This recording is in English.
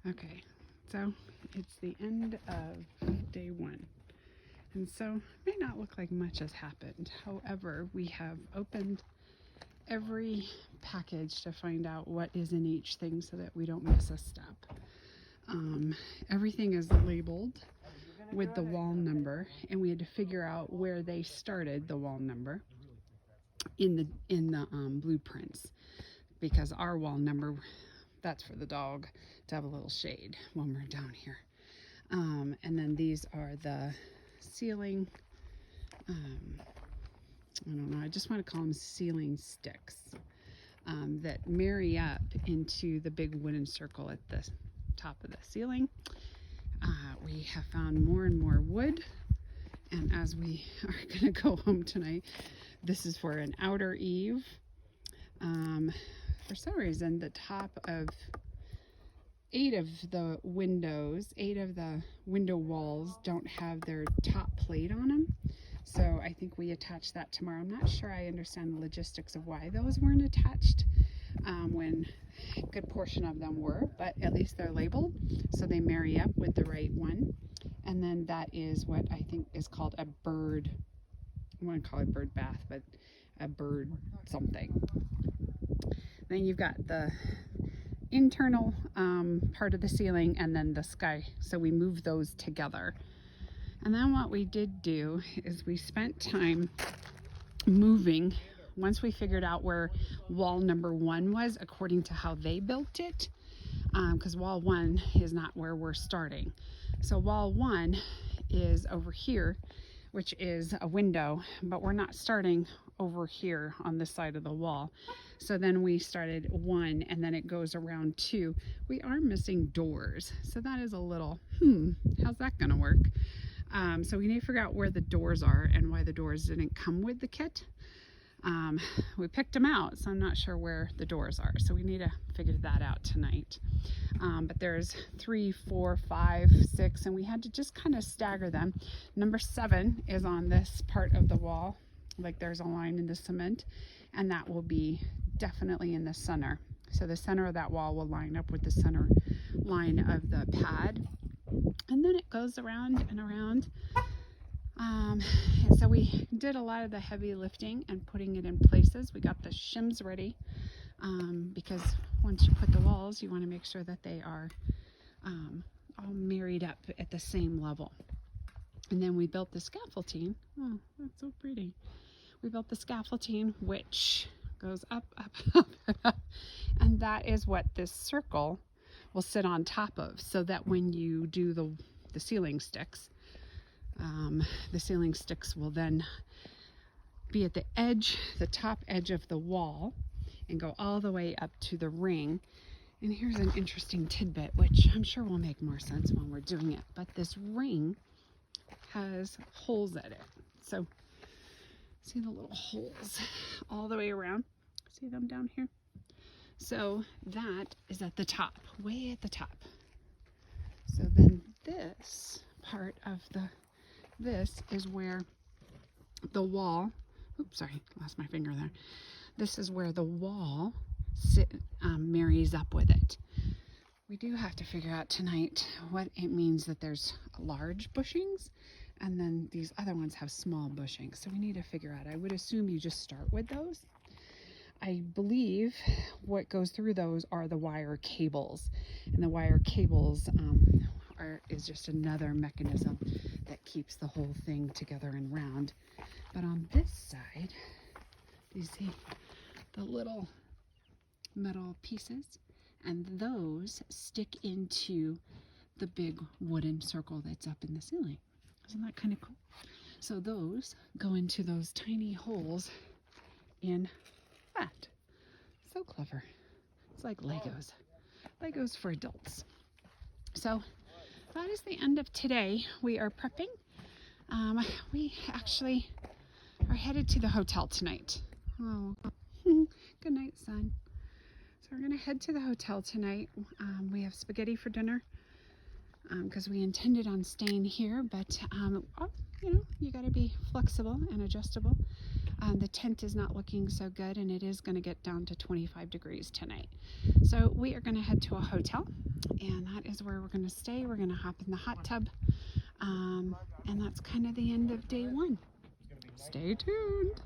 Okay, so it's the end of day one. And so it may not look like much has happened. However, we have opened every package to find out what is in each thing so that we don't miss a step. Everything is labeled with the wall number, and we had to figure out where they started the wall number in the blueprints, because our wall number, that's for the dog to have a little shade when we're down here. And then these are the ceiling, I don't know, I just want to call them ceiling sticks that marry up into the big wooden circle at the top of the ceiling. We have found more and more wood, and as we are going to go home tonight, this is for an outer eave. For some reason, the top of 8 of the window walls don't have their top plate on them. So I think we attach that tomorrow. I'm not sure I understand the logistics of why those weren't attached when a good portion of them were, but at least they're labeled so they marry up with the right one. And then that is what I think is called a bird, I want to call it bird bath, but a bird something. Then you've got the internal part of the ceiling and then the sky, so we move those together. And then what we did do is we spent time moving, once we figured out where wall number 1 was according to how they built it, because wall 1 is not where we're starting. So wall 1 is over here, which is a window, but we're not starting over here on this side of the wall. So then we started 1, and then it goes around 2. We are missing doors, so that is a little, how's that gonna work? So we need to figure out where the doors are and why the doors didn't come with the kit. We picked them out, so I'm not sure where the doors are, so we need to figure that out tonight. But there's 3, 4, 5, 6, and we had to just kind of stagger them. Number 7 is on this part of the wall, like there's a line in the cement, and that will be definitely in the center. So the center of that wall will line up with the center line of the pad, and then it goes around and around. And so we did a lot of the heavy lifting and putting it in places. We got the shims ready, because once you put the walls, you want to make sure that they are all married up at the same level. And then we built the scaffolding. Oh, that's so pretty. We built the scaffolding, which goes up, up, up, and up. And that is what this circle will sit on top of, so that when you do the ceiling sticks, the ceiling sticks will then be at the edge, the top edge of the wall, and go all the way up to the ring. And here's an interesting tidbit, which I'm sure will make more sense when we're doing it, but this ring has holes at it. So see the little holes all the way around? See them down here? So that is at the top, way at the top. So then this part of this is where the wall, oops, sorry, lost my finger there. This is where the wall marries up with it. We do have to figure out tonight what it means that there's large bushings and then these other ones have small bushings. So we need to figure out, I would assume you just start with those. I believe what goes through those are the wire cables, and the wire cables is just another mechanism that keeps the whole thing together and round. But on this side, you see the little metal pieces, and those stick into the big wooden circle that's up in the ceiling. Isn't that kind of cool? So those go into those tiny holes in that. So clever. It's like Legos. Legos for adults. So that is the end of today. We are prepping. We actually are headed to the hotel tonight. Oh, good night, son. So we're gonna head to the hotel tonight. We have spaghetti for dinner because we intended on staying here, but you know, you gotta be flexible and adjustable. The tent is not looking so good, and it is going to get down to 25 degrees tonight. So we are going to head to a hotel, and that is where we're going to stay. We're going to hop in the hot tub, and that's kind of the end of day one. Stay tuned.